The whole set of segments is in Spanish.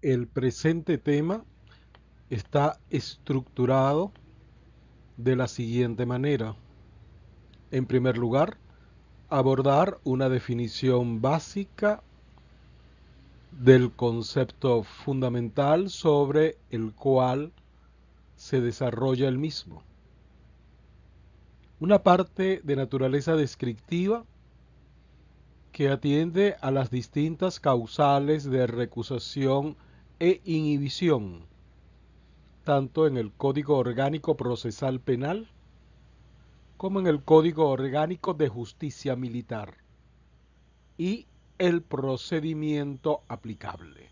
El presente tema está estructurado de la siguiente manera. En primer lugar, abordar una definición básica del concepto fundamental sobre el cual se desarrolla el mismo. Una parte de naturaleza descriptiva que atiende a las distintas causales de recusación e inhibición, tanto en el Código Orgánico Procesal Penal como en el Código Orgánico de Justicia Militar, y el procedimiento aplicable.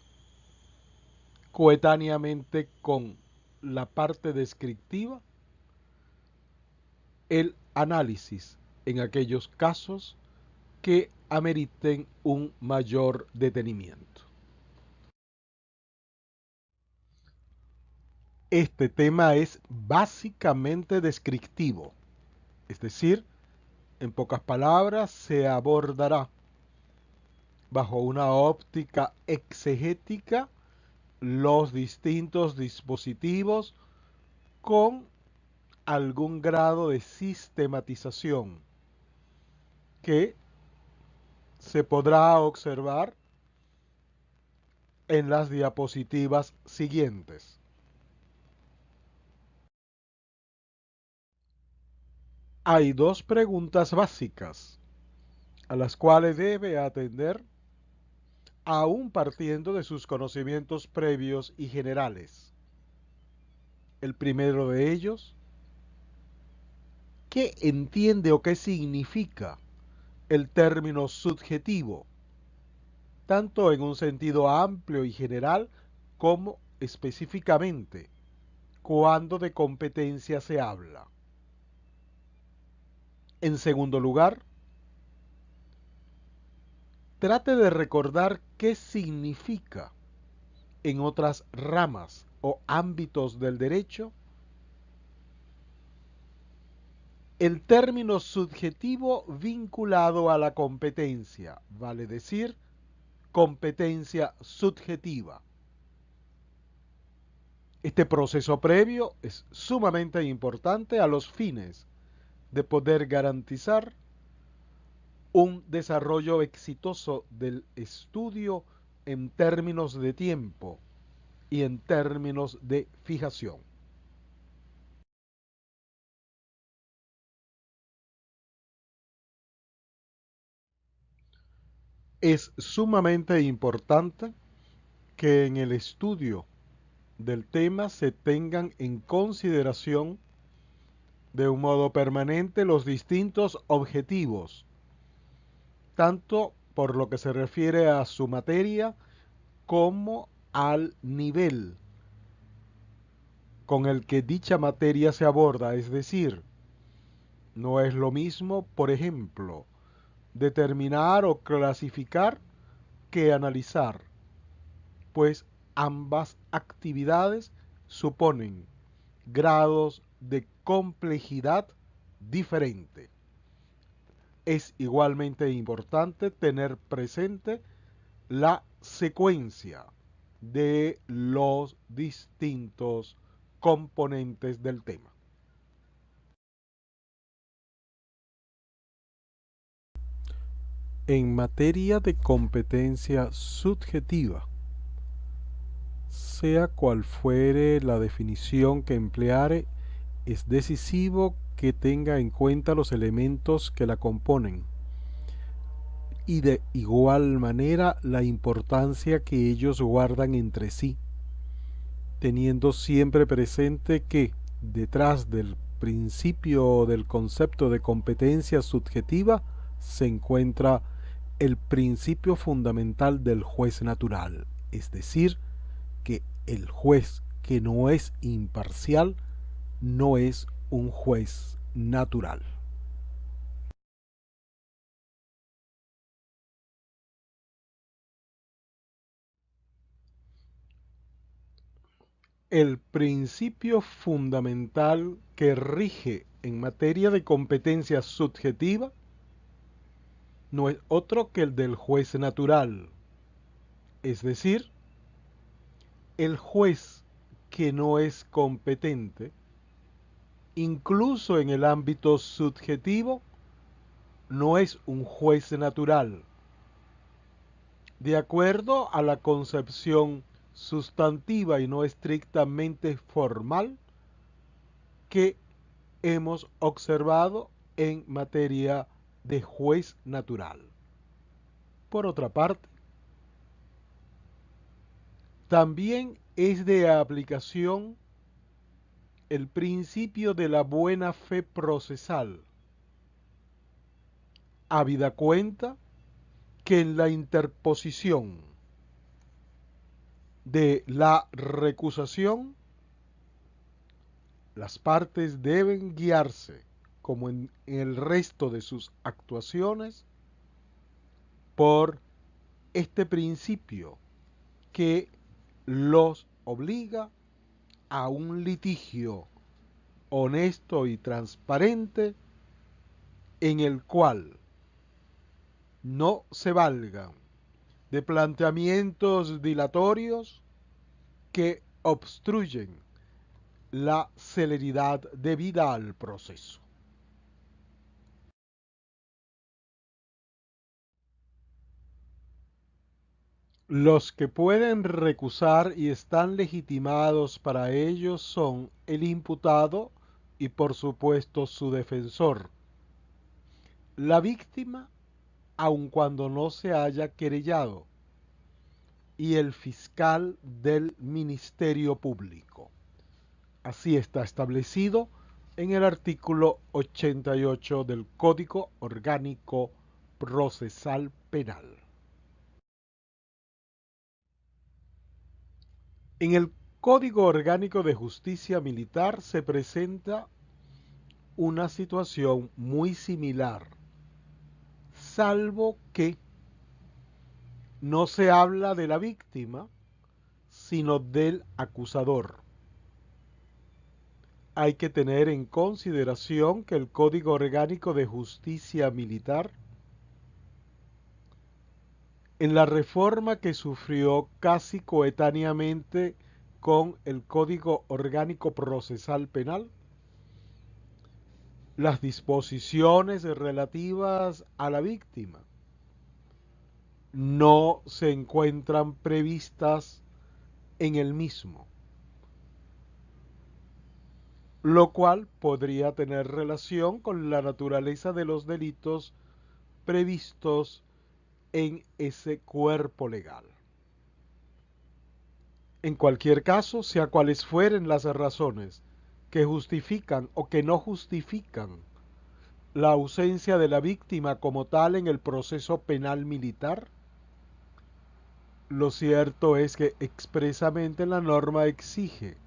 Coetáneamente con la parte descriptiva, el análisis en aquellos casos que ameriten un mayor detenimiento. Este tema es básicamente descriptivo, es decir, en pocas palabras, se abordará bajo una óptica exegética los distintos dispositivos con algún grado de sistematización que se podrá observar en las diapositivas siguientes. Hay dos preguntas básicas a las cuales debe atender aún partiendo de sus conocimientos previos y generales. El primero de ellos, ¿qué entiende o qué significa el término subjetivo, tanto en un sentido amplio y general como específicamente cuando de competencia se habla? En segundo lugar, trate de recordar qué significa en otras ramas o ámbitos del derecho el término subjetivo vinculado a la competencia, vale decir, competencia subjetiva. Este proceso previo es sumamente importante a los fines de poder garantizar un desarrollo exitoso del estudio en términos de tiempo y en términos de fijación. Es sumamente importante que en el estudio del tema se tengan en consideración de un modo permanente los distintos objetivos, tanto por lo que se refiere a su materia como al nivel con el que dicha materia se aborda. Es decir, no es lo mismo, por ejemplo, determinar o clasificar que analizar, pues ambas actividades suponen grados de complejidad diferente. Es igualmente importante tener presente la secuencia de los distintos componentes del tema. En materia de competencia subjetiva, sea cual fuere la definición que empleare, es decisivo que tenga en cuenta los elementos que la componen y de igual manera la importancia que ellos guardan entre sí, teniendo siempre presente que detrás del principio o del concepto de competencia subjetiva se encuentra el principio fundamental del juez natural, es decir, que el juez que no es imparcial no es un juez natural. El principio fundamental que rige en materia de competencia subjetiva no es otro que el del juez natural, es decir, el juez que no es competente, incluso en el ámbito subjetivo, no es un juez natural, de acuerdo a la concepción sustantiva y no estrictamente formal que hemos observado en materia de juez natural. Por otra parte, también es de aplicación el principio de la buena fe procesal, habida cuenta que en la interposición de la recusación, las partes deben guiarse, como en el resto de sus actuaciones, por este principio que los obliga a un litigio honesto y transparente en el cual no se valgan de planteamientos dilatorios que obstruyen la celeridad debida al proceso. Los que pueden recusar y están legitimados para ello son el imputado y por supuesto su defensor, la víctima, aun cuando no se haya querellado, y el fiscal del Ministerio Público. Así está establecido en el artículo 88 del Código Orgánico Procesal Penal. En el Código Orgánico de Justicia Militar se presenta una situación muy similar, salvo que no se habla de la víctima, sino del acusador. Hay que tener en consideración que el Código Orgánico de Justicia Militar, en la reforma que sufrió casi coetáneamente con el Código Orgánico Procesal Penal, las disposiciones relativas a la víctima no se encuentran previstas en el mismo, lo cual podría tener relación con la naturaleza de los delitos previstos en ese cuerpo legal. En cualquier caso, sea cuales fueren las razones que justifican o que no justifican la ausencia de la víctima como tal en el proceso penal militar, lo cierto es que expresamente la norma exige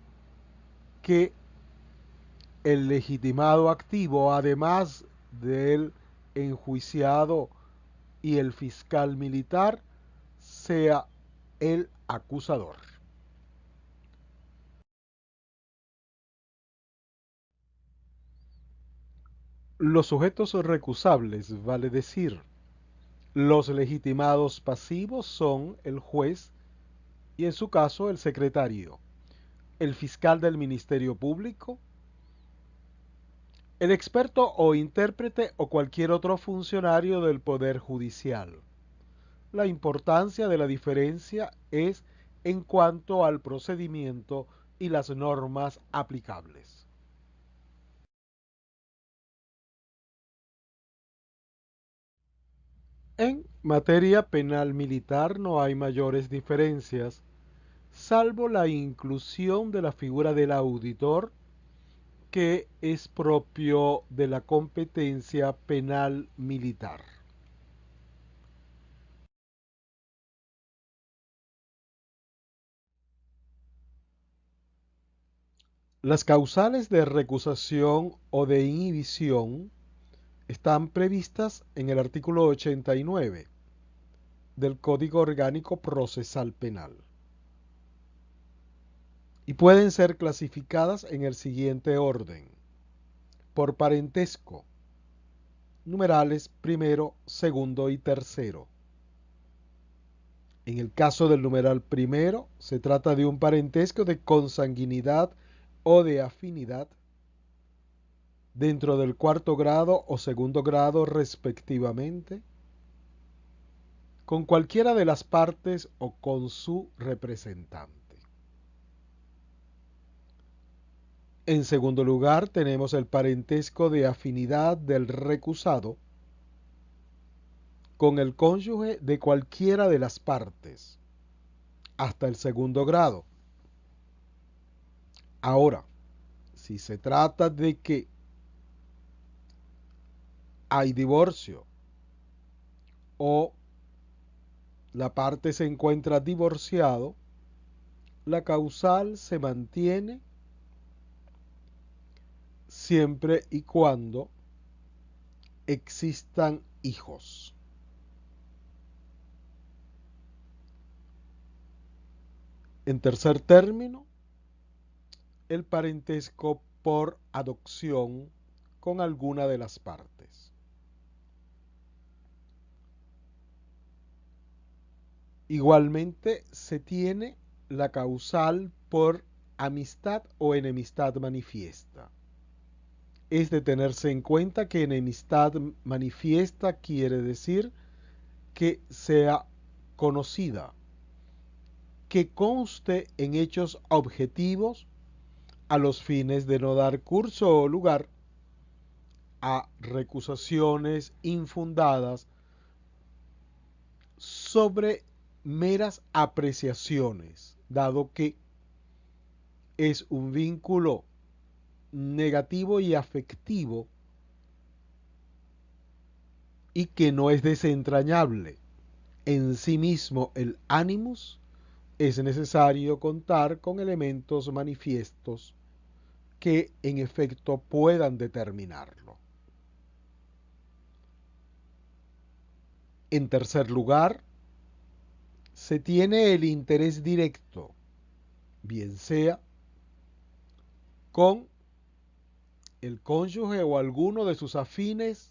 que el legitimado activo, además del enjuiciado y el fiscal militar, sea el acusador. Los sujetos recusables, vale decir, los legitimados pasivos son el juez y en su caso el secretario, el fiscal del Ministerio Público, el experto o intérprete o cualquier otro funcionario del Poder Judicial. La importancia de la diferencia es en cuanto al procedimiento y las normas aplicables. En materia penal militar no hay mayores diferencias, salvo la inclusión de la figura del auditor, que es propio de la competencia penal militar. Las causales de recusación o de inhibición están previstas en el artículo 89 del Código Orgánico Procesal Penal y pueden ser clasificadas en el siguiente orden: por parentesco, numerales primero, segundo y tercero; En el caso del numeral primero, se trata de un parentesco de consanguinidad o de afinidad dentro del cuarto grado o segundo grado respectivamente, con cualquiera de las partes o con su representante. En segundo lugar, tenemos el parentesco de afinidad del recusado con el cónyuge de cualquiera de las partes, hasta el segundo grado. Ahora, si se trata de que hay divorcio o la parte se encuentra divorciado, la causal se mantiene siempre y cuando existan hijos. En tercer término, el parentesco por adopción con alguna de las partes. Igualmente se tiene la causal por amistad o enemistad manifiesta. Es de tenerse en cuenta que enemistad manifiesta quiere decir que sea conocida, que conste en hechos objetivos a los fines de no dar curso o lugar a recusaciones infundadas sobre meras apreciaciones, dado que es un vínculo negativo y afectivo y que no es desentrañable. En sí mismo el animus es necesario contar con elementos manifiestos que en efecto puedan determinarlo. En tercer lugar, se tiene el interés directo, bien sea con el cónyuge o alguno de sus afines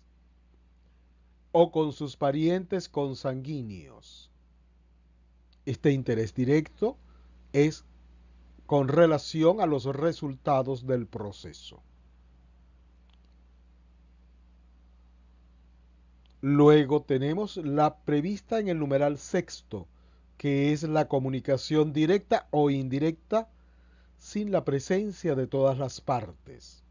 o con sus parientes consanguíneos. Este interés directo es con relación a los resultados del proceso. Luego tenemos la prevista en el numeral sexto, que es la comunicación directa o indirecta sin la presencia de todas las partes,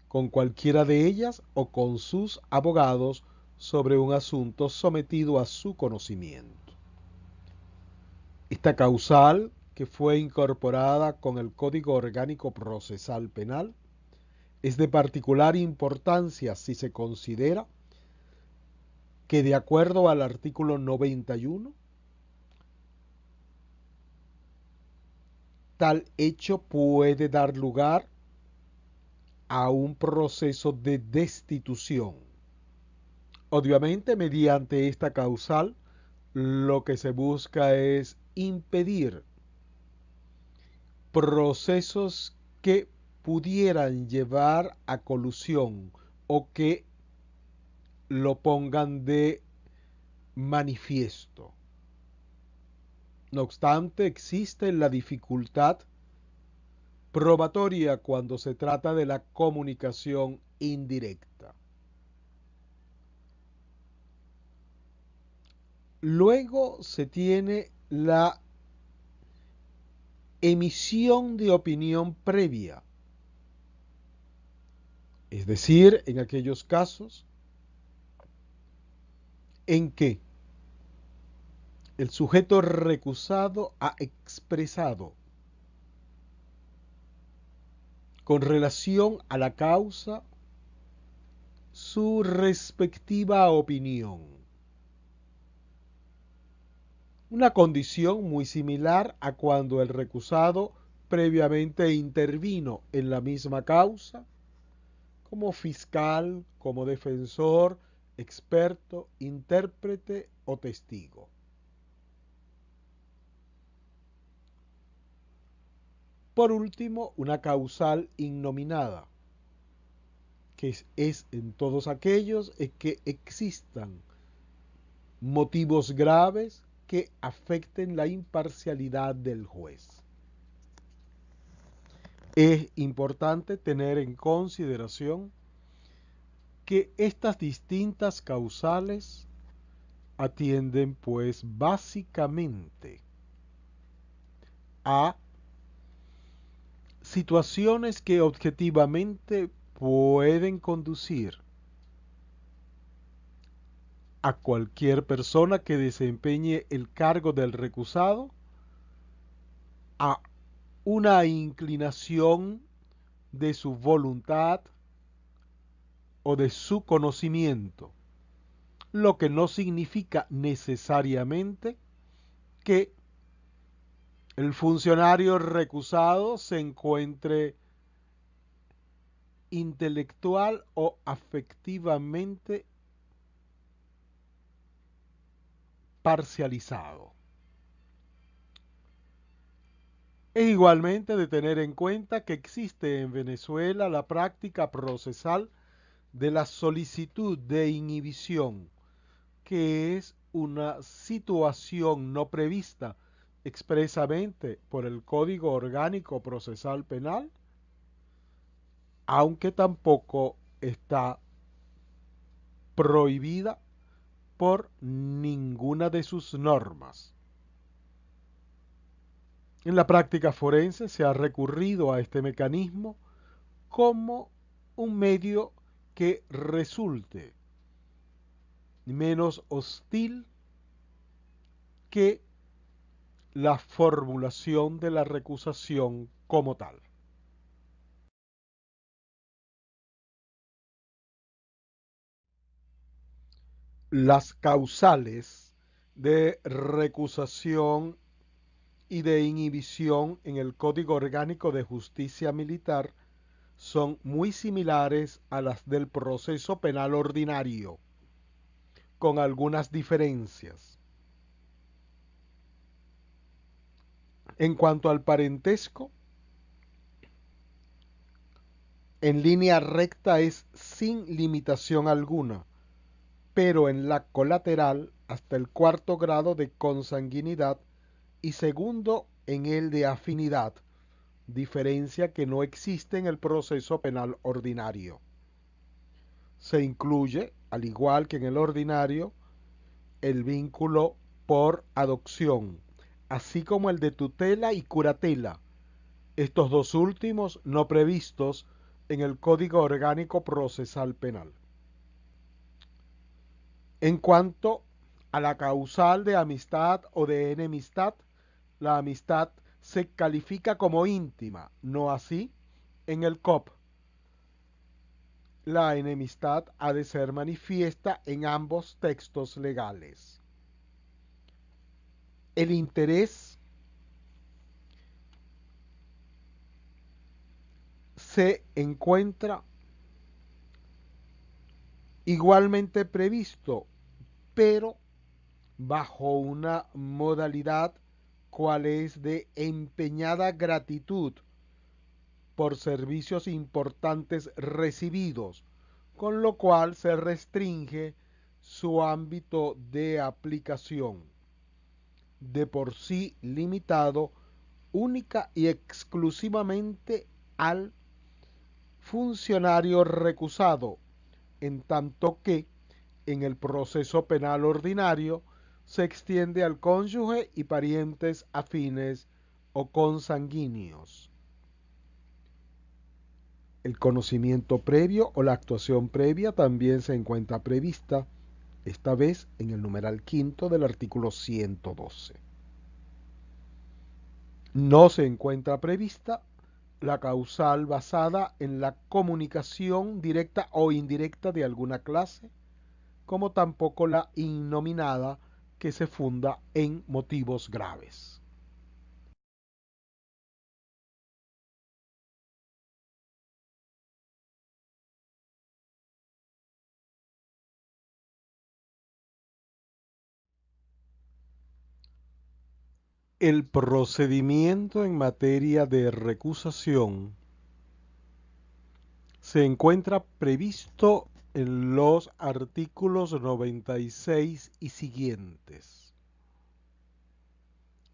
con cualquiera de ellas o con sus abogados sobre un asunto sometido a su conocimiento. Esta causal, que fue incorporada con el Código Orgánico Procesal Penal, es de particular importancia si se considera que de acuerdo al artículo 91, tal hecho puede dar lugar a un proceso de destitución. Obviamente, mediante esta causal, lo que se busca es impedir procesos que pudieran llevar a colusión o que lo pongan de manifiesto. No obstante, existe la dificultad probatoria cuando se trata de la comunicación indirecta. Luego se tiene la emisión de opinión previa, es decir, en aquellos casos en que el sujeto recusado ha expresado con relación a la causa su respectiva opinión. Una condición muy similar a cuando el recusado previamente intervino en la misma causa como fiscal, como defensor, experto, intérprete o testigo. Por último, una causal innominada, que es en todos aquellos que existan motivos graves que afecten la imparcialidad del juez. Es importante tener en consideración que estas distintas causales atienden pues básicamente a situaciones que objetivamente pueden conducir a cualquier persona que desempeñe el cargo del recusado a una inclinación de su voluntad o de su conocimiento, lo que no significa necesariamente que el funcionario recusado se encuentre intelectual o afectivamente parcializado. Es igualmente de tener en cuenta que existe en Venezuela la práctica procesal de la solicitud de inhibición, que es una situación no prevista expresamente por el Código Orgánico Procesal Penal, aunque tampoco está prohibida por ninguna de sus normas. En la práctica forense se ha recurrido a este mecanismo como un medio que resulte menos hostil que la formulación de la recusación como tal. Las causales de recusación y de inhibición en el Código Orgánico de Justicia Militar son muy similares a las del proceso penal ordinario, con algunas diferencias. En cuanto al parentesco, en línea recta es sin limitación alguna, pero en la colateral hasta el cuarto grado de consanguinidad y segundo en el de afinidad, diferencia que no existe en el proceso penal ordinario. Se incluye, al igual que en el ordinario, el vínculo por adopción, así como el de tutela y curatela, estos dos últimos no previstos en el Código Orgánico Procesal Penal. En cuanto a la causal de amistad o de enemistad, la amistad se califica como íntima, no así en el COP. La enemistad ha de ser manifiesta en ambos textos legales. El interés se encuentra igualmente previsto, pero bajo una modalidad cual es de empeñada gratitud por servicios importantes recibidos, con lo cual se restringe su ámbito de aplicación, de por sí limitado única y exclusivamente al funcionario recusado, en tanto que en el proceso penal ordinario se extiende al cónyuge y parientes afines o consanguíneos. El conocimiento previo o la actuación previa también se encuentra prevista, esta vez en el numeral quinto del artículo 112. No se encuentra prevista la causal basada en la comunicación directa o indirecta de alguna clase, como tampoco la innominada que se funda en motivos graves. El procedimiento en materia de recusación se encuentra previsto en los artículos 96 y siguientes.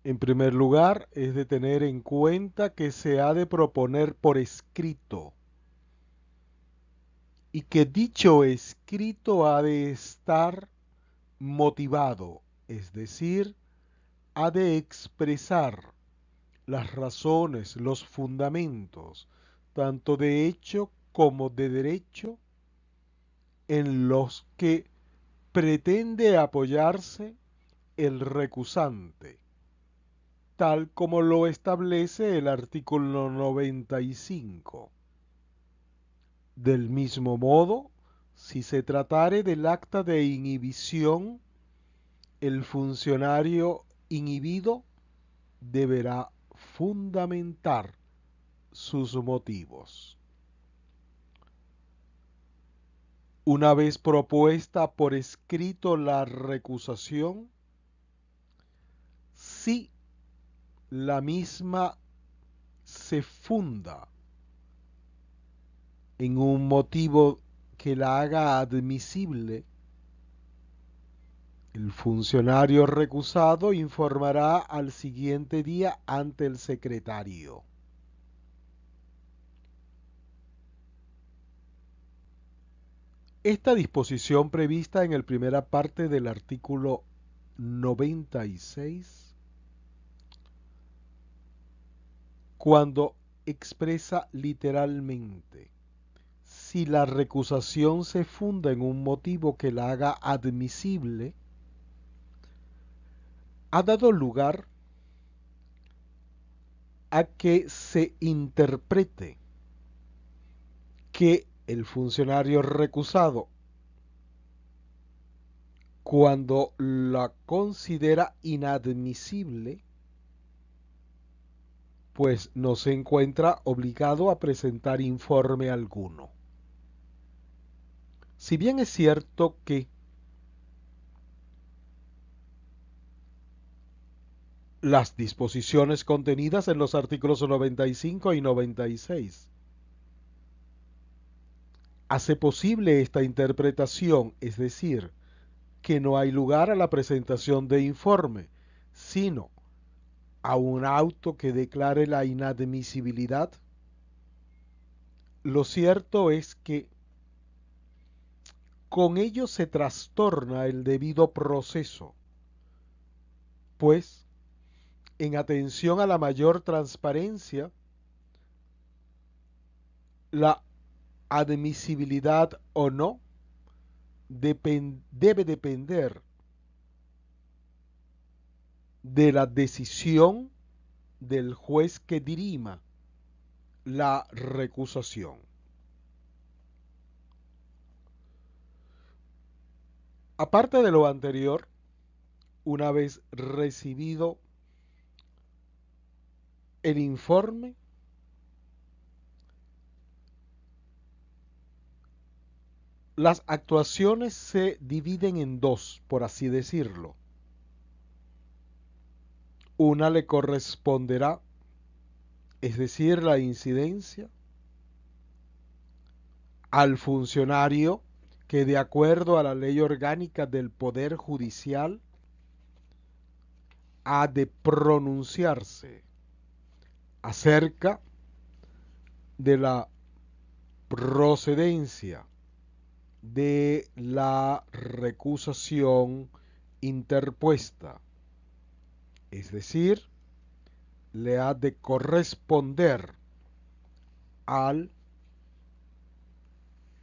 En primer lugar, es de tener en cuenta que se ha de proponer por escrito y que dicho escrito ha de estar motivado, es decir, ha de expresar las razones, los fundamentos, tanto de hecho como de derecho, en los que pretende apoyarse el recusante, tal como lo establece el artículo 95. Del mismo modo, si se tratare del acta de inhibición, el funcionario inhibido deberá fundamentar sus motivos. Una vez propuesta por escrito la recusación, si la misma se funda en un motivo que la haga admisible, el funcionario recusado informará al siguiente día ante el secretario. Esta disposición prevista en la primera parte del artículo 96, cuando expresa literalmente: si la recusación se funda en un motivo que la haga admisible, ha dado lugar a que se interprete que el funcionario recusado, cuando la considera inadmisible, pues no se encuentra obligado a presentar informe alguno. Si bien es cierto que las disposiciones contenidas en los artículos 95 y 96 hace posible esta interpretación, es decir, que no hay lugar a la presentación de informe, sino a un auto que declare la inadmisibilidad, lo cierto es que con ello se trastorna el debido proceso, pues, en atención a la mayor transparencia, la admisibilidad o no debe depender de la decisión del juez que dirima la recusación. Aparte de lo anterior, una vez recibido el informe, las actuaciones se dividen en dos, por así decirlo. Una le corresponderá, es decir, la incidencia, al funcionario que, de acuerdo a la ley orgánica del Poder Judicial, ha de pronunciarse acerca de la procedencia de la recusación interpuesta, es decir, le ha de corresponder al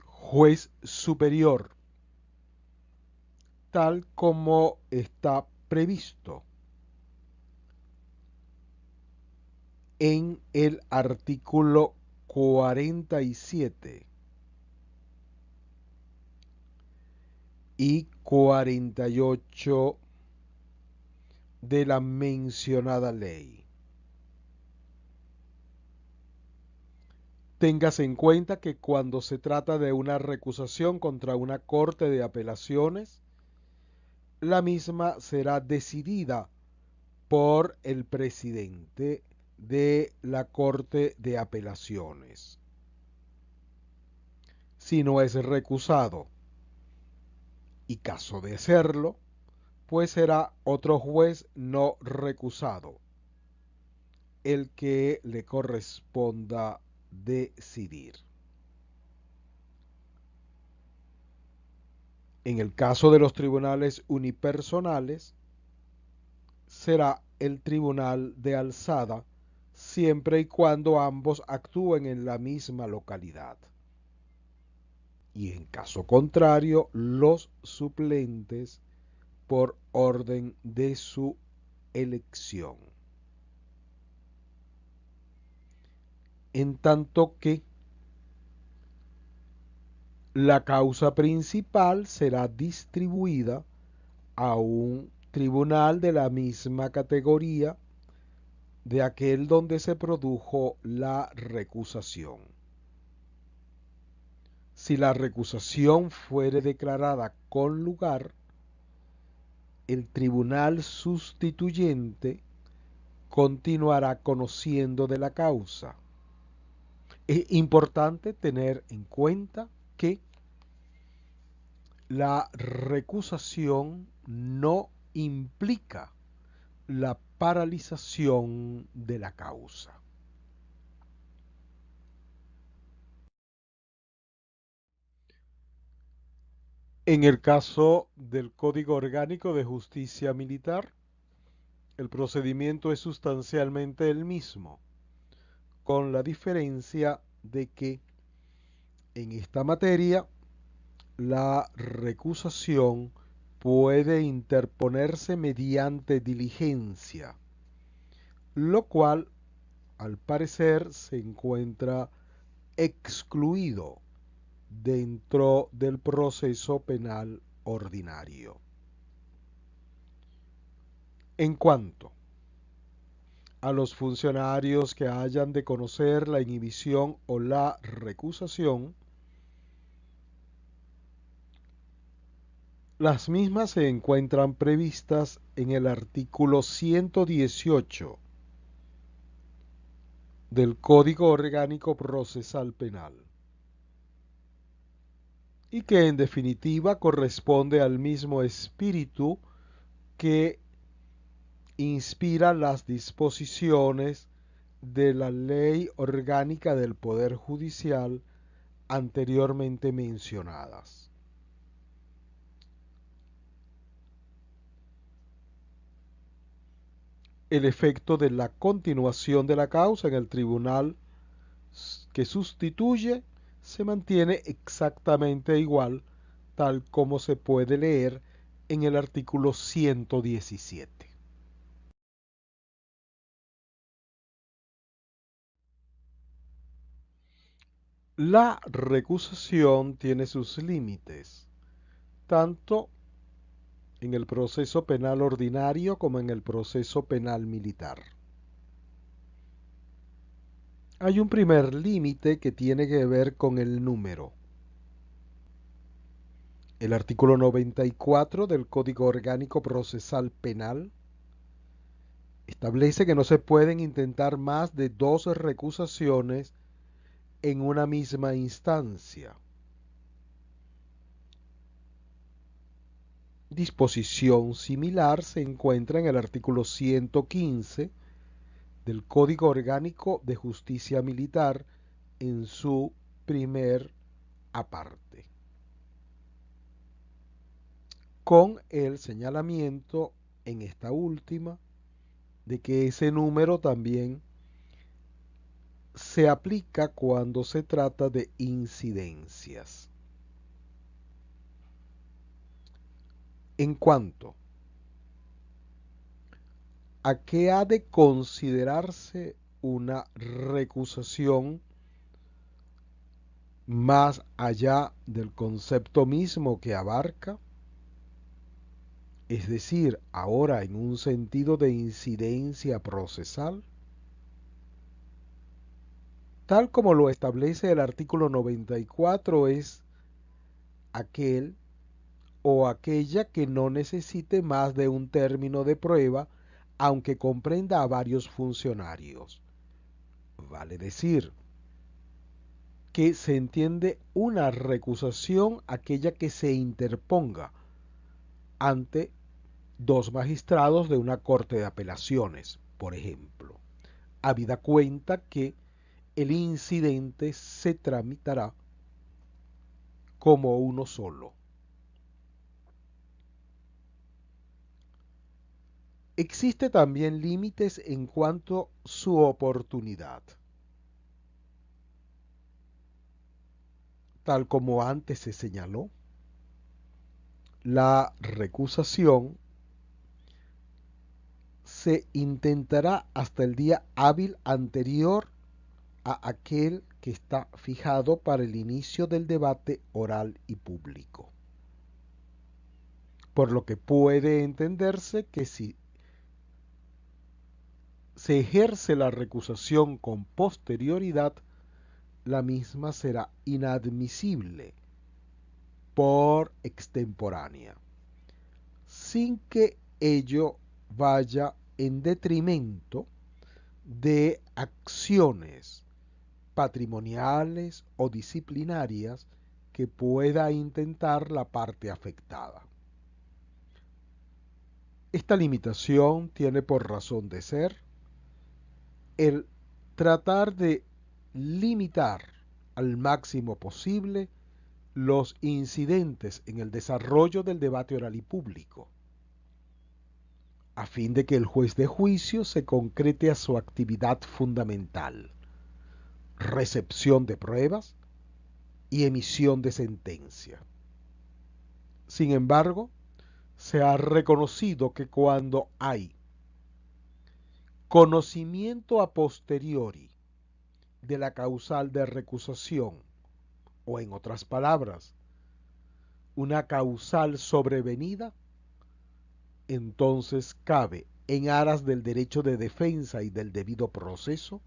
juez superior, tal como está previsto en el artículo 47 y 48 de la mencionada ley. Téngase en cuenta que cuando se trata de una recusación contra una corte de apelaciones, la misma será decidida por el presidente de la Corte de Apelaciones. si no es recusado, y caso de serlo, pues será otro juez no recusado el que le corresponda decidir. En el caso de los tribunales unipersonales, será el tribunal de alzada siempre y cuando ambos actúen en la misma localidad. Y en caso contrario, los suplentes por orden de su elección. En tanto que la causa principal será distribuida a un tribunal de la misma categoría de aquel donde se produjo la recusación. Si la recusación fuere declarada con lugar, el tribunal sustituyente continuará conociendo de la causa. Es importante tener en cuenta que la recusación no implica la paralización de la causa. En el caso del Código Orgánico de Justicia Militar, el procedimiento es sustancialmente el mismo, con la diferencia de que en esta materia la recusación puede interponerse mediante diligencia, lo cual al parecer se encuentra excluido dentro del proceso penal ordinario. En cuanto a los funcionarios que hayan de conocer la inhibición o la recusación, las mismas se encuentran previstas en el artículo 118 del Código Orgánico Procesal Penal, y que en definitiva corresponde al mismo espíritu que inspira las disposiciones de la Ley Orgánica del Poder Judicial anteriormente mencionadas. El efecto de la continuación de la causa en el tribunal que sustituye se mantiene exactamente igual, tal como se puede leer en el artículo 117. La recusación tiene sus límites, tanto en el proceso penal ordinario como en el proceso penal militar. Hay un primer límite que tiene que ver con el número. El artículo 94 del Código Orgánico Procesal Penal establece que no se pueden intentar más de 2 recusaciones en una misma instancia. Disposición similar se encuentra en el artículo 115 del Código Orgánico de Justicia Militar en su primer aparte, con el señalamiento en esta última de que ese número también se aplica cuando se trata de incidencias. En cuanto a qué ha de considerarse una recusación más allá del concepto mismo que abarca, es decir, ahora en un sentido de incidencia procesal, tal como lo establece el artículo 94, es aquel o aquella que no necesite más de un término de prueba, aunque comprenda a varios funcionarios. Vale decir, que se entiende una recusación aquella que se interponga ante dos magistrados de una corte de apelaciones, por ejemplo, habida cuenta que el incidente se tramitará como uno solo. Existe también límites en cuanto a su oportunidad. Tal como antes se señaló, la recusación se intentará hasta el día hábil anterior a aquel que está fijado para el inicio del debate oral y público. Por lo que puede entenderse que si se ejerce la recusación con posterioridad, la misma será inadmisible por extemporánea, sin que ello vaya en detrimento de acciones patrimoniales o disciplinarias que pueda intentar la parte afectada. Esta limitación tiene por razón de ser el tratar de limitar al máximo posible los incidentes en el desarrollo del debate oral y público, a fin de que el juez de juicio se concrete a su actividad fundamental, recepción de pruebas y emisión de sentencia. Sin embargo, se ha reconocido que cuando hay conocimiento a posteriori de la causal de recusación, o en otras palabras, una causal sobrevenida, entonces cabe, en aras del derecho de defensa y del debido proceso,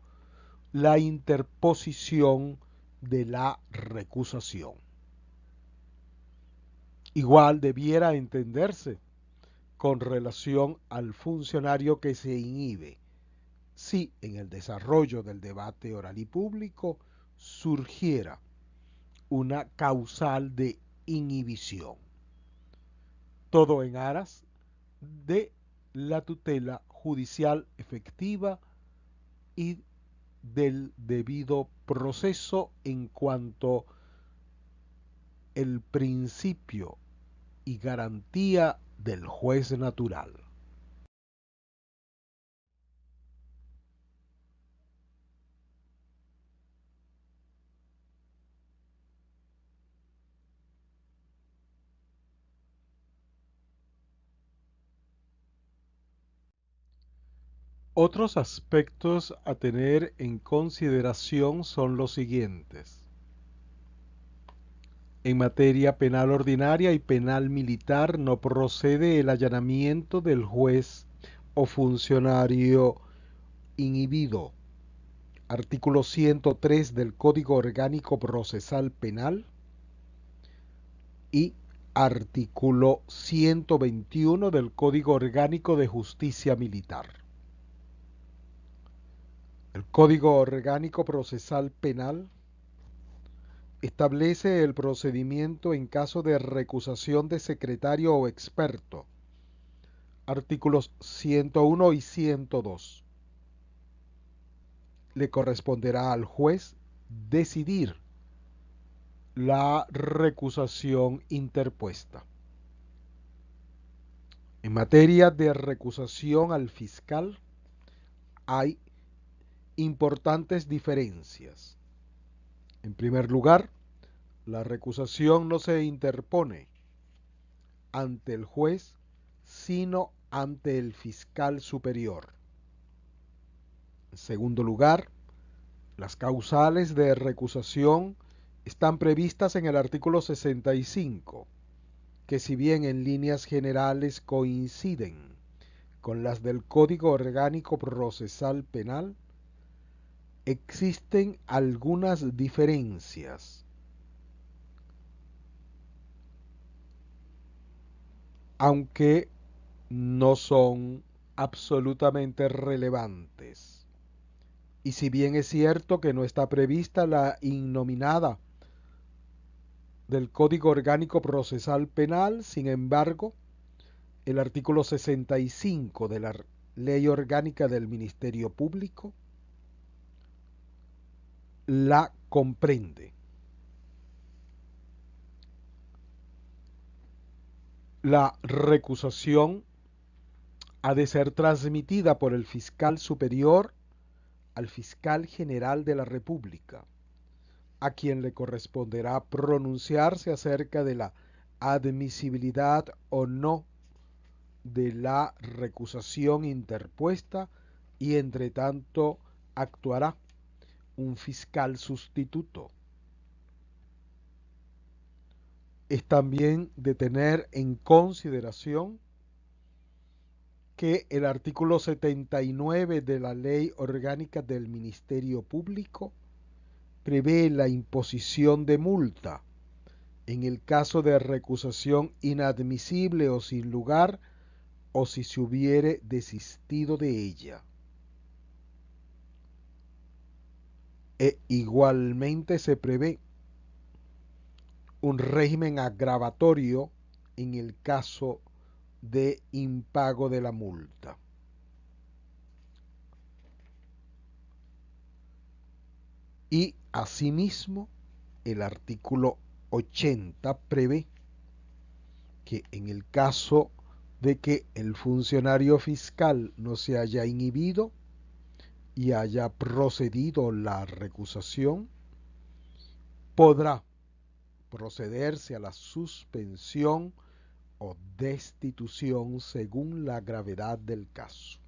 la interposición de la recusación. Igual debiera entenderse con relación al funcionario que se inhibe, si en el desarrollo del debate oral y público surgiera una causal de inhibición. Todo en aras de la tutela judicial efectiva y del debido proceso en cuanto el principio y garantía del juez natural. Otros aspectos a tener en consideración son los siguientes. En materia penal ordinaria y penal militar no procede el allanamiento del juez o funcionario inhibido. Artículo 103 del Código Orgánico Procesal Penal y artículo 121 del Código Orgánico de Justicia Militar. El Código Orgánico Procesal Penal establece el procedimiento en caso de recusación de secretario o experto. Artículos 101 y 102. Le corresponderá al juez decidir la recusación interpuesta. En materia de recusación al fiscal hay importantes diferencias. En primer lugar, la recusación no se interpone ante el juez, sino ante el fiscal superior. En segundo lugar, las causales de recusación están previstas en el artículo 65, que si bien en líneas generales coinciden con las del Código Orgánico Procesal Penal, existen algunas diferencias, aunque no son absolutamente relevantes, Y si bien es cierto que no está prevista la innominada del Código Orgánico Procesal Penal, sin embargo, el artículo 65 de la Ley Orgánica del Ministerio Público la comprende. La recusación ha de ser transmitida por el fiscal superior al fiscal general de la República, a quien le corresponderá pronunciarse acerca de la admisibilidad o no de la recusación interpuesta, y entre tanto actuará un fiscal sustituto. Es también de tener en consideración que el artículo 79 de la Ley Orgánica del Ministerio Público prevé la imposición de multa en el caso de recusación inadmisible o sin lugar, o si se hubiere desistido de ella. E igualmente se prevé un régimen agravatorio en el caso de impago de la multa. Y asimismo, el artículo 80 prevé que en el caso de que el funcionario fiscal no se haya inhibido y haya procedido la recusación, podrá procederse a la suspensión o destitución según la gravedad del caso.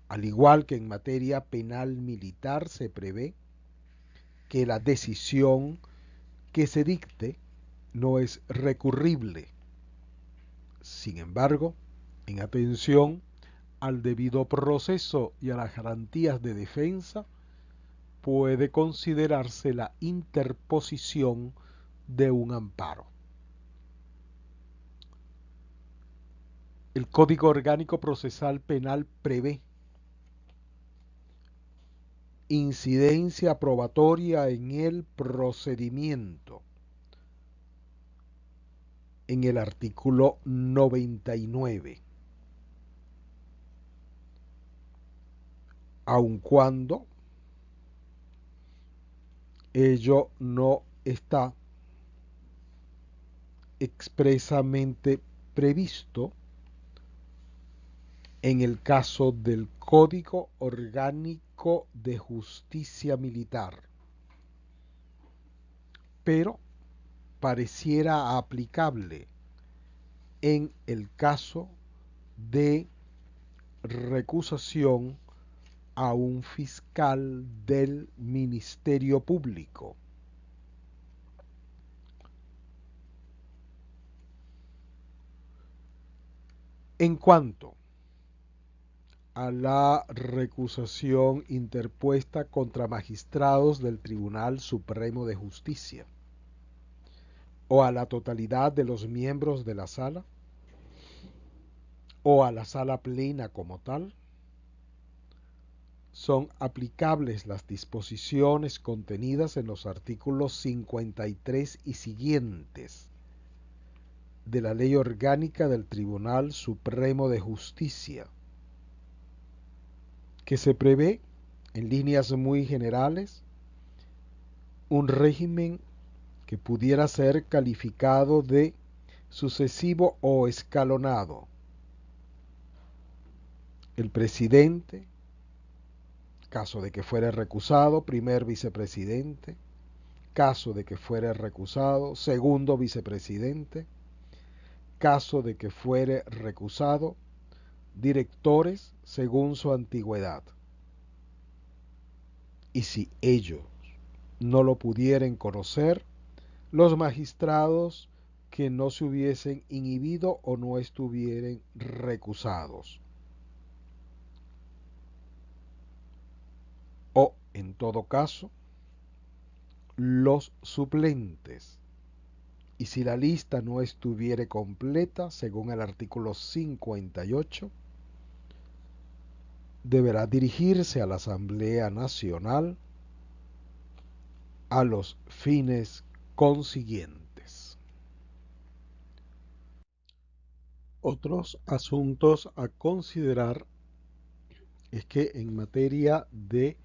Al igual que en materia penal militar, se prevé que la decisión que se dicte no es recurrible. Sin embargo, en atención al debido proceso y a las garantías de defensa, puede considerarse la interposición de un amparo. El Código Orgánico Procesal Penal prevé incidencia probatoria en el procedimiento en el artículo 99, aun cuando ello no está expresamente previsto en el caso del Código Orgánico de Justicia Militar, pero pareciera aplicable en el caso de recusación a un fiscal del Ministerio Público. En cuanto a la recusación interpuesta contra magistrados del Tribunal Supremo de Justicia o a la totalidad de los miembros de la sala o a la sala plena como tal, son aplicables las disposiciones contenidas en los artículos 53 y siguientes de la Ley Orgánica del Tribunal Supremo de Justicia, que se prevé, en líneas muy generales, un régimen que pudiera ser calificado de sucesivo o escalonado. El presidente, caso de que fuere recusado, primer vicepresidente, caso de que fuere recusado, segundo vicepresidente, caso de que fuere recusado, directores según su antigüedad. Y si ellos no lo pudieren conocer, los magistrados que no se hubiesen inhibido o no estuvieren recusados. O, en todo caso, los suplentes. Y si la lista no estuviere completa, según el artículo 58, deberá dirigirse a la Asamblea Nacional a los fines consiguientes. Otros asuntos a considerar es que en materia de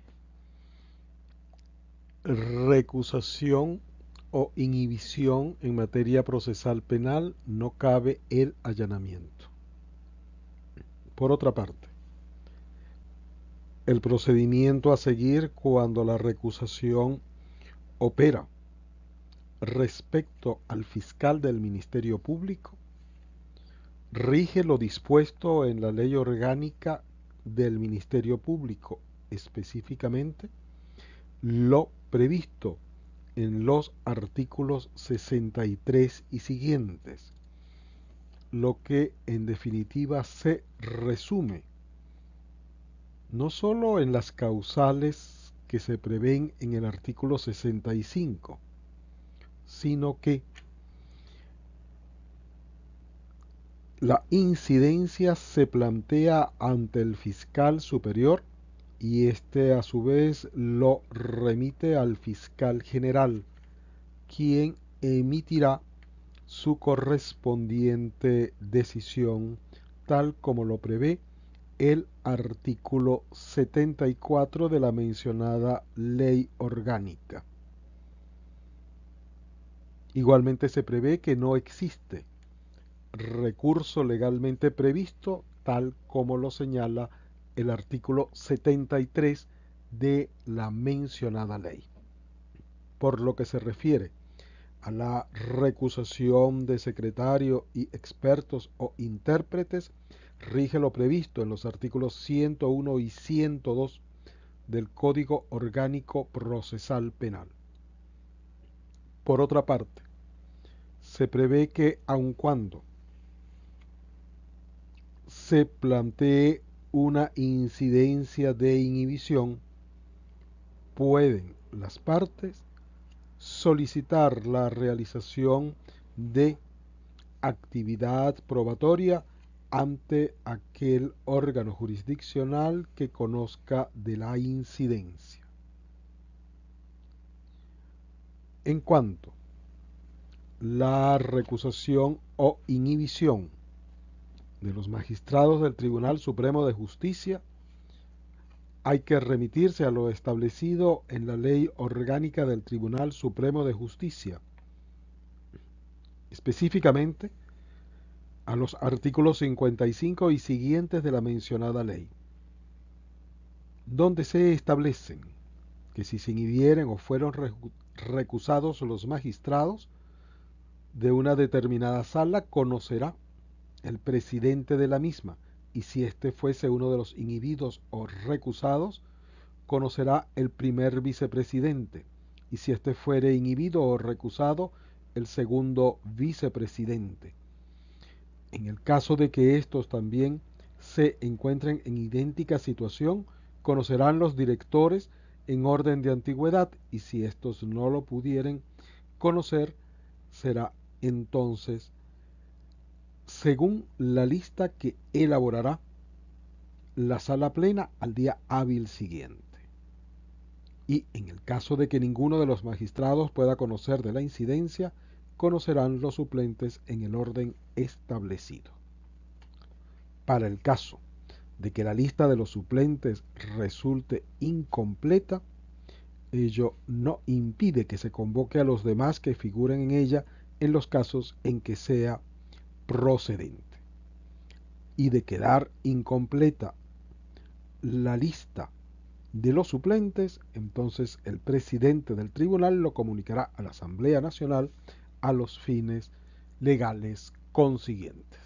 recusación o inhibición en materia procesal penal no cabe el allanamiento. Por otra parte, el procedimiento a seguir cuando la recusación opera respecto al fiscal del Ministerio Público rige lo dispuesto en la Ley Orgánica del Ministerio Público, específicamente lo previsto en los artículos 63 y siguientes, lo que en definitiva se resume no solo en las causales que se prevén en el artículo 65, sino que la incidencia se plantea ante el fiscal superior y éste a su vez lo remite al fiscal general, quien emitirá su correspondiente decisión tal como lo prevé el artículo 74 de la mencionada ley orgánica. Igualmente se prevé que no existe recurso legalmente previsto tal como lo señala el artículo 73 de la mencionada ley. Por lo que se refiere a la recusación de secretario y expertos o intérpretes, rige lo previsto en los artículos 101 y 102 del Código Orgánico Procesal Penal. Por otra parte, se prevé que aun cuando se plantee una incidencia de inhibición, pueden las partes solicitar la realización de actividad probatoria ante aquel órgano jurisdiccional que conozca de la incidencia. En cuanto la recusación o inhibición de los magistrados del Tribunal Supremo de Justicia, hay que remitirse a lo establecido en la Ley Orgánica del Tribunal Supremo de Justicia, específicamente a los artículos 55 y siguientes de la mencionada ley, donde se establecen que si se inhibieron o fueron recusados los magistrados de una determinada sala, conocerá el presidente de la misma, y si éste fuese uno de los inhibidos o recusados, conocerá el primer vicepresidente, y si éste fuere inhibido o recusado, el segundo vicepresidente. En el caso de que estos también se encuentren en idéntica situación, conocerán los directores en orden de antigüedad, y si estos no lo pudieren conocer, será entonces según la lista que elaborará la sala plena al día hábil siguiente. Y en el caso de que ninguno de los magistrados pueda conocer de la incidencia, conocerán los suplentes en el orden establecido. Para el caso de que la lista de los suplentes resulte incompleta, ello no impide que se convoque a los demás que figuren en ella en los casos en que sea procedente. Y de quedar incompleta la lista de los suplentes, entonces el presidente del tribunal lo comunicará a la Asamblea Nacional a los fines legales consiguientes.